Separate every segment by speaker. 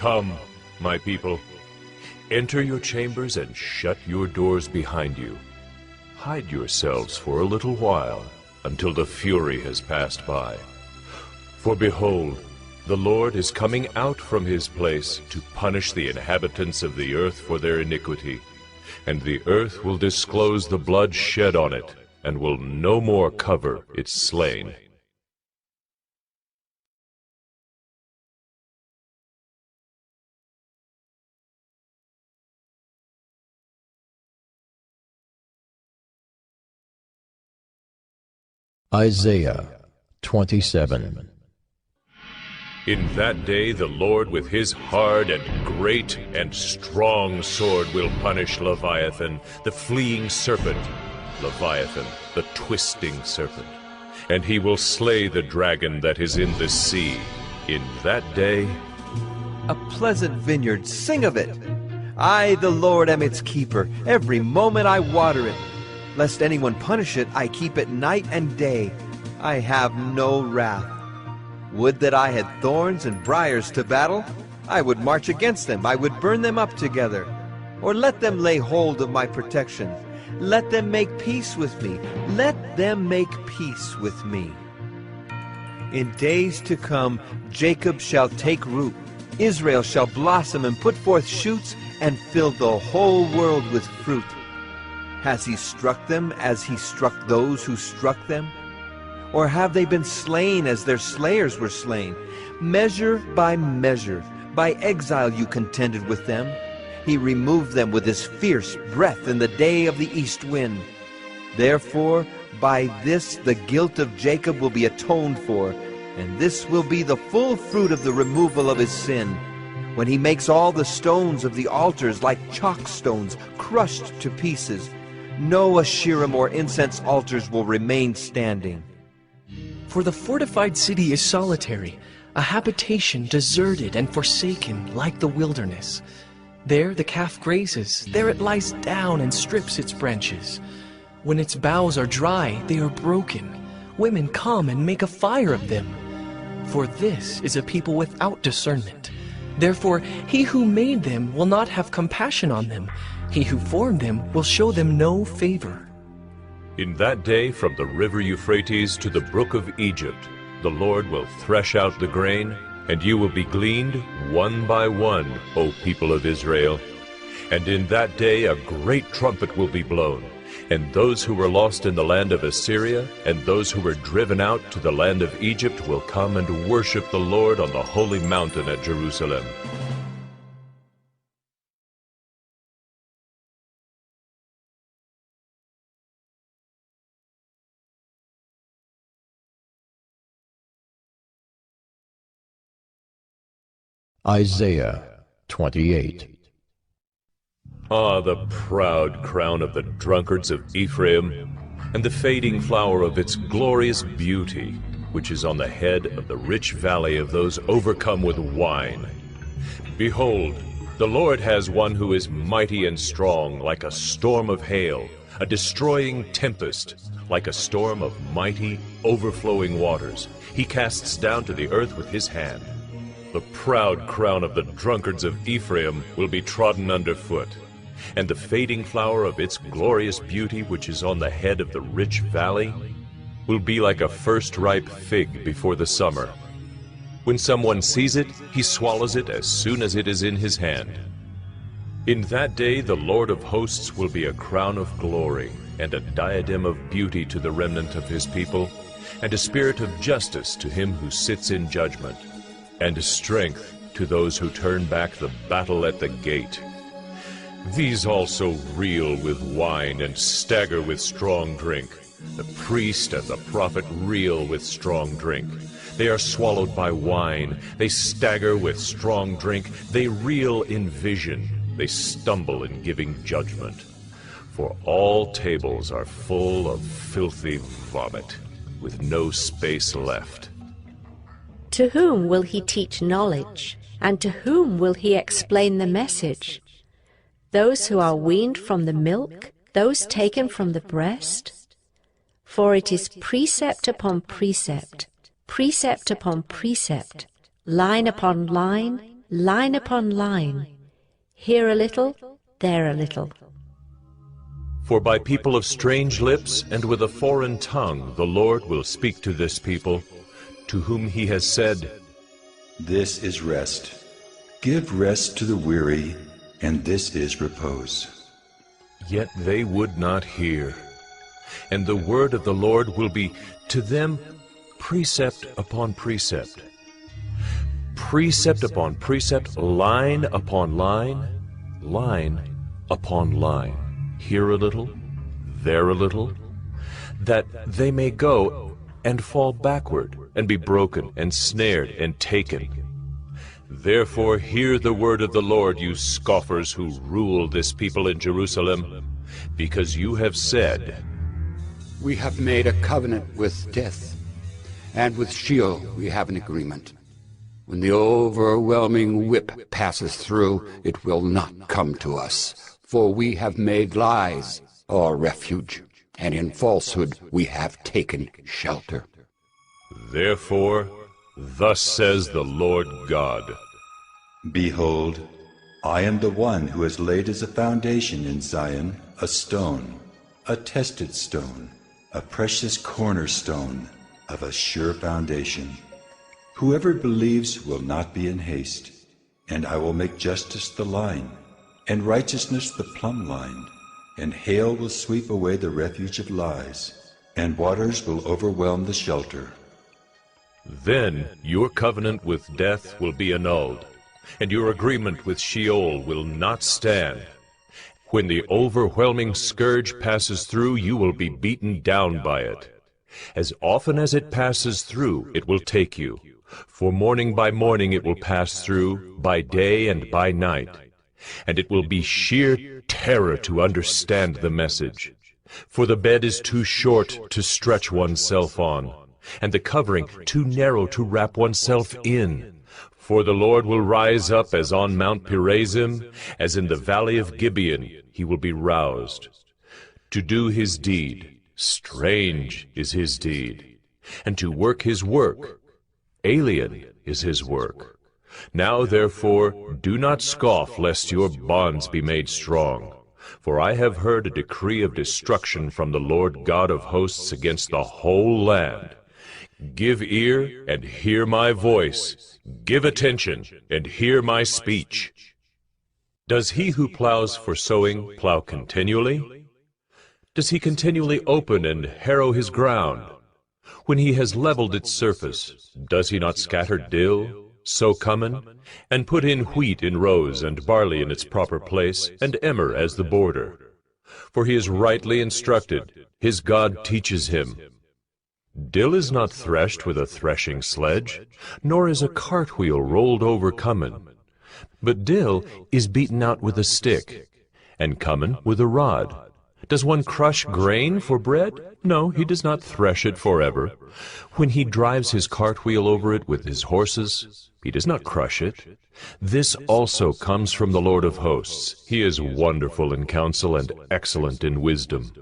Speaker 1: Come, my people, enter your chambers and shut your doors behind you. Hide yourselves for a little while, until the fury has passed by. For behold, the Lord is coming out from his place to punish the inhabitants of the earth for their iniquity, and the earth will disclose the blood shed on it, and will no more cover its slain.
Speaker 2: Isaiah 27.
Speaker 1: In that day the Lord with his hard and great and strong sword will punish Leviathan, the fleeing serpent, Leviathan, the twisting serpent. And he will slay the dragon that is in the sea. In that day...
Speaker 3: A pleasant vineyard, sing of it! I, the Lord, am its keeper. Every moment I water it. Lest anyone punish it, I keep it night and day. I have no wrath. Would that I had thorns and briars to battle. I would march against them. I would burn them up together. Or let them lay hold of my protection. Let them make peace with me. Let them make peace with me. In days to come, Jacob shall take root. Israel shall blossom and put forth shoots and fill the whole world with fruit. Has he struck them as he struck those who struck them? Or have they been slain as their slayers were slain? Measure, by exile you contended with them. He removed them with his fierce breath in the day of the east wind. Therefore, by this the guilt of Jacob will be atoned for, and this will be the full fruit of the removal of his sin, when he makes all the stones of the altars like chalk stones crushed to pieces. No Asherim or incense altars will remain standing.
Speaker 4: For the fortified city is solitary, a habitation deserted and forsaken like the wilderness. There the calf grazes, there it lies down and strips its branches. When its boughs are dry, they are broken. Women come and make a fire of them. For this is a people without discernment. Therefore he who made them will not have compassion on them. He who formed them will show them no favor.
Speaker 1: In that day, from the river Euphrates to the brook of Egypt, the Lord will thresh out the grain, and you will be gleaned one by one, O people of Israel. And in that day a great trumpet will be blown, and those who were lost in the land of Assyria, and those who were driven out to the land of Egypt will come and worship the Lord on the holy mountain at Jerusalem.
Speaker 2: Isaiah 28.
Speaker 1: Ah, the proud crown of the drunkards of Ephraim, and the fading flower of its glorious beauty, which is on the head of the rich valley of those overcome with wine. Behold, the Lord has one who is mighty and strong, like a storm of hail, a destroying tempest, like a storm of mighty, overflowing waters. He casts down to the earth with his hand. The proud crown of the drunkards of Ephraim will be trodden underfoot, and the fading flower of its glorious beauty, which is on the head of the rich valley, will be like a first-ripe fig before the summer. When someone sees it, he swallows it as soon as it is in his hand. In that day the Lord of hosts will be a crown of glory, and a diadem of beauty to the remnant of his people, and a spirit of justice to him who sits in judgment, and strength to those who turn back the battle at the gate. These also reel with wine and stagger with strong drink. The priest and the prophet reel with strong drink. They are swallowed by wine. They stagger with strong drink. They reel in vision. They stumble in giving judgment. For all tables are full of filthy vomit, with no space left.
Speaker 5: To whom will he teach knowledge, and to whom will he explain the message? Those who are weaned from the milk, those taken from the breast? For it is precept upon precept, precept upon precept, line upon line, line upon line, here a little, there a little.
Speaker 1: For by people of strange lips and with a foreign tongue the Lord will speak to this people, to whom he has said,
Speaker 6: This is rest. Give rest to the weary, and this is repose.
Speaker 1: Yet they would not hear. And the word of the Lord will be to them precept upon precept, precept upon precept, line upon line, line upon line, here a little, there a little, that they may go and fall backward, and be broken, and snared, and taken. Therefore hear the word of the Lord, you scoffers who rule this people in Jerusalem, because you have said,
Speaker 7: We have made a covenant with death, and with Sheol we have an agreement. When the overwhelming whip passes through, it will not come to us, for we have made lies our refuge, and in falsehood we have taken shelter.
Speaker 1: Therefore, thus says the Lord God,
Speaker 6: Behold, I am the one who has laid as a foundation in Zion a stone, a tested stone, a precious cornerstone of a sure foundation. Whoever believes will not be in haste, and I will make justice the line, and righteousness the plumb line, and hail will sweep away the refuge of lies, and waters will overwhelm the shelter.
Speaker 1: Then your covenant with death will be annulled, and your agreement with Sheol will not stand. When the overwhelming scourge passes through, you will be beaten down by it. As often as it passes through, it will take you. For morning by morning it will pass through, by day and by night. And it will be sheer terror to understand the message. For the bed is too short to stretch oneself on, and the covering too narrow to wrap oneself in. For the Lord will rise up as on Mount Perazim, as in the valley of Gibeon he will be roused. To do his deed, strange is his deed, and to work his work, alien is his work. Now therefore do not scoff, lest your bonds be made strong. For I have heard a decree of destruction from the Lord God of hosts against the whole land. Give ear and hear my voice. Give attention and hear my speech. Does he who plows for sowing plow continually? Does he continually open and harrow his ground? When he has leveled its surface, does he not scatter dill, sow cumin, and put in wheat in rows, and barley in its proper place, and emmer as the border? For he is rightly instructed, his God teaches him. Dill is not threshed with a threshing sledge, nor is a cartwheel rolled over cumin. But dill is beaten out with a stick, and cumin with a rod. Does one crush grain for bread? No, he does not thresh it forever. When he drives his cartwheel over it with his horses, he does not crush it. This also comes from the Lord of hosts. He is wonderful in counsel and excellent in wisdom.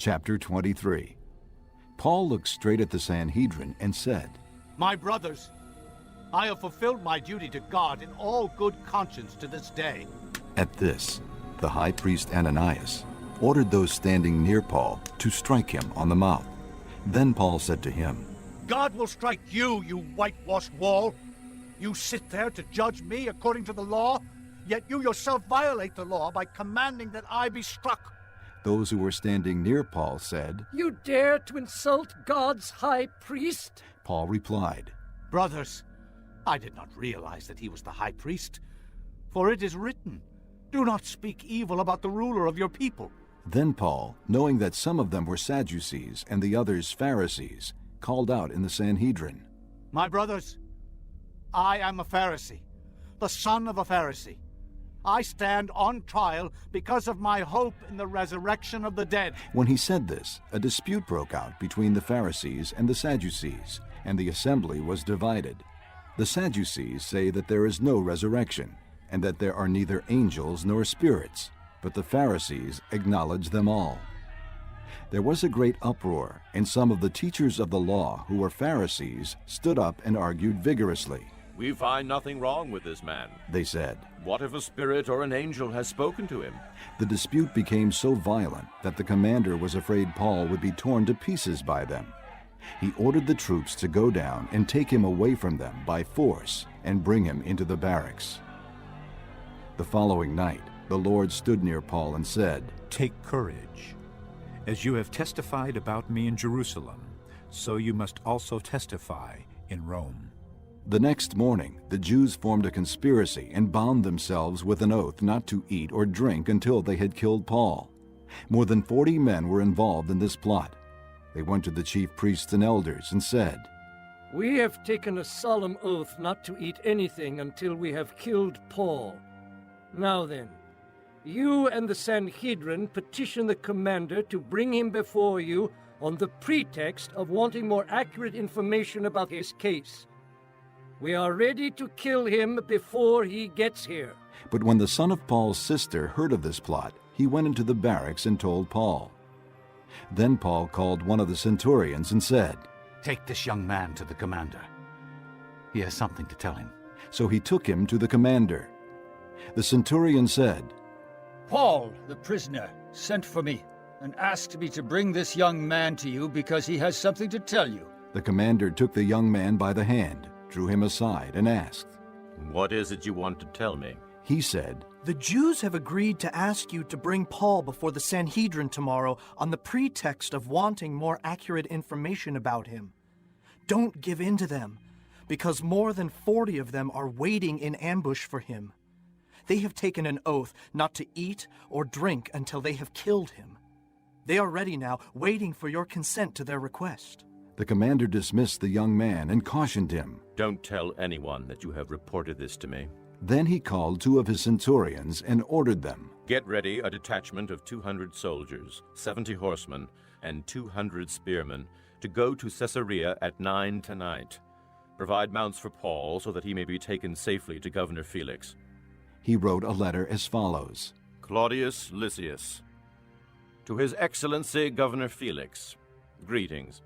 Speaker 8: Chapter 23. Paul looked straight at the Sanhedrin and said,
Speaker 9: My brothers, I have fulfilled my duty to God in all good conscience to this day.
Speaker 8: At this, the high priest Ananias ordered those standing near Paul to strike him on the mouth. Then Paul said to him,
Speaker 9: God will strike you, you whitewashed wall. You sit there to judge me according to the law, yet you yourself violate the law by commanding that I be struck.
Speaker 8: Those who were standing near Paul said,
Speaker 10: You dare to insult God's high priest?
Speaker 8: Paul replied,
Speaker 9: Brothers, I did not realize that he was the high priest. For it is written, Do not speak evil about the ruler of your people.
Speaker 8: Then Paul, knowing that some of them were Sadducees and the others Pharisees, called out in the Sanhedrin,
Speaker 9: My brothers, I am a Pharisee, the son of a Pharisee. I stand on trial because of my hope in the resurrection of the dead.
Speaker 8: When he said this, a dispute broke out between the Pharisees and the Sadducees, and the assembly was divided. The Sadducees say that there is no resurrection, and that there are neither angels nor spirits, but the Pharisees acknowledge them all. There was a great uproar, and some of the teachers of the law, who were Pharisees, stood up and argued vigorously.
Speaker 11: "We find nothing wrong with this man,"
Speaker 8: they said.
Speaker 11: "What if a spirit or an angel has spoken to him?"
Speaker 8: The dispute became so violent that the commander was afraid Paul would be torn to pieces by them. He ordered the troops to go down and take him away from them by force and bring him into the barracks. The following night, the Lord stood near Paul and said,
Speaker 12: "Take courage. As you have testified about me in Jerusalem, so you must also testify in Rome."
Speaker 8: The next morning, the Jews formed a conspiracy and bound themselves with an oath not to eat or drink until they had killed Paul. More than 40 men were involved in this plot. They went to the chief priests and elders and said,
Speaker 10: "We have taken a solemn oath not to eat anything until we have killed Paul. Now then, you and the Sanhedrin petition the commander to bring him before you on the pretext of wanting more accurate information about his case. We are ready to kill him before he gets here."
Speaker 8: But when the son of Paul's sister heard of this plot, he went into the barracks and told Paul. Then Paul called one of the centurions and said,
Speaker 9: "Take this young man to the commander. He has something to tell him."
Speaker 8: So he took him to the commander. The centurion said,
Speaker 13: "Paul, the prisoner, sent for me and asked me to bring this young man to you because he has something to tell you."
Speaker 8: The commander took the young man by the hand, drew him aside, and asked,
Speaker 11: "What is it you want to tell me?"
Speaker 8: He said,
Speaker 14: "The Jews have agreed to ask you to bring Paul before the Sanhedrin tomorrow on the pretext of wanting more accurate information about him. Don't give in to them, because more than 40 of them are waiting in ambush for him. They have taken an oath not to eat or drink until they have killed him. They are ready now, waiting for your consent to their request."
Speaker 8: The commander dismissed the young man and cautioned him.
Speaker 11: "Don't tell anyone that you have reported this to me."
Speaker 8: Then he called 2 of his centurions and ordered them,
Speaker 11: "Get ready a detachment of 200 soldiers, 70 horsemen, and 200 spearmen to go to Caesarea at 9 tonight. Provide mounts for Paul so that he may be taken safely to Governor Felix."
Speaker 8: He wrote a letter as follows:
Speaker 11: Claudius Lysias, to His Excellency Governor Felix, greetings.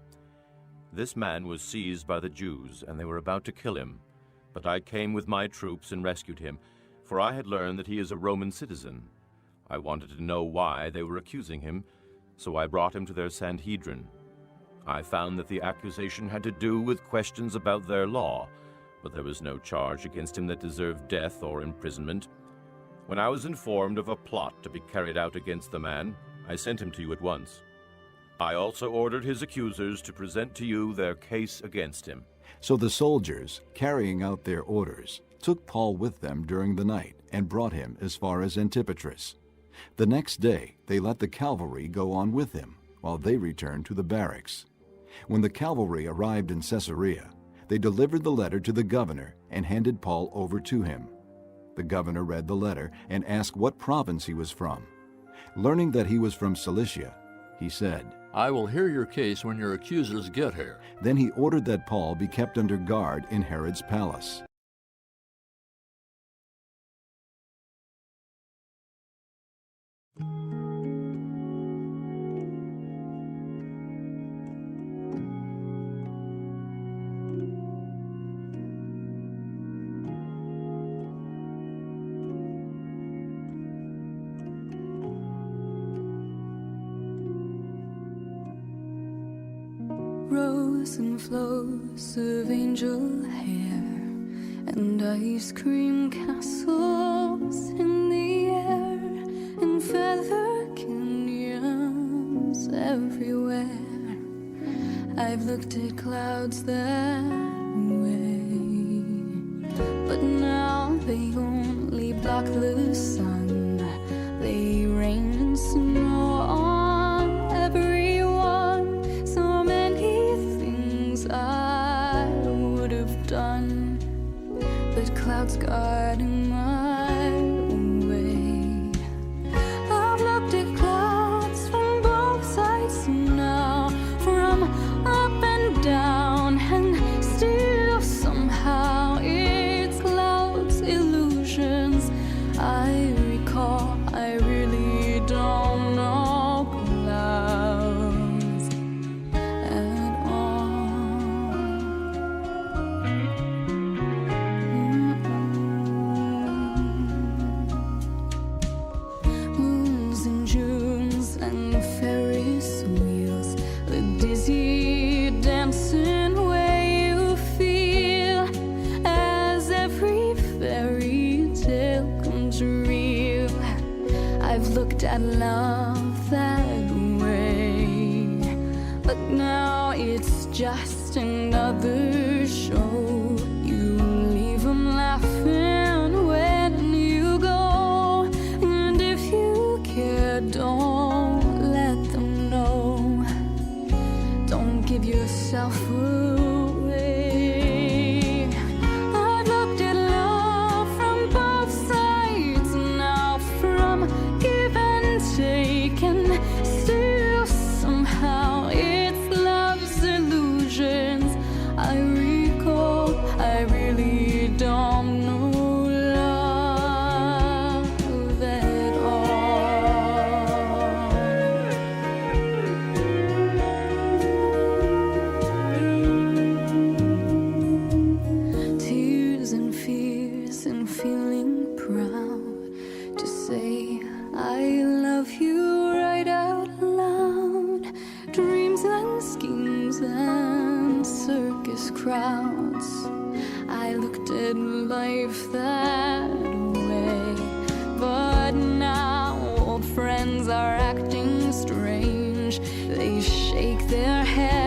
Speaker 11: This man was seized by the Jews, and they were about to kill him. But I came with my troops and rescued him, for I had learned that he is a Roman citizen. I wanted to know why they were accusing him, so I brought him to their Sanhedrin. I found that the accusation had to do with questions about their law, but there was no charge against him that deserved death or imprisonment. When I was informed of a plot to be carried out against the man, I sent him to you at once. I also ordered his accusers to present to you their case against him."
Speaker 8: So the soldiers, carrying out their orders, took Paul with them during the night and brought him as far as Antipatris. The next day they let the cavalry go on with him, while they returned to the barracks. When the cavalry arrived in Caesarea, they delivered the letter to the governor and handed Paul over to him. The governor read the letter and asked what province he was from. Learning that he was from Cilicia, he said,
Speaker 15: "I will hear your case when your accusers get here."
Speaker 8: Then he ordered that Paul be kept under guard in Herod's palace.
Speaker 16: Rows and flows of angel hair and ice cream castles in the air and feather canyons everywhere. I've looked at clouds that way, but now they only block the sun. They rain and snow on everyone. So many things I would have done, but clouds guarding my way. I've looked at clouds from both sides now, from up and down, and still somehow at love that way, but now it's just another show. You leave them laughing when you go, and if you care, don't let them know. Don't give yourself away. I've looked at love from both sides now, from give and take, and still somehow it's love's illusions I recall. I really don't know love at all. Tears and fears and feeling proud to say I love you right out loud. Dreams and schemes and circus crowds. I looked at life that way, but now old friends are acting strange. They shake their heads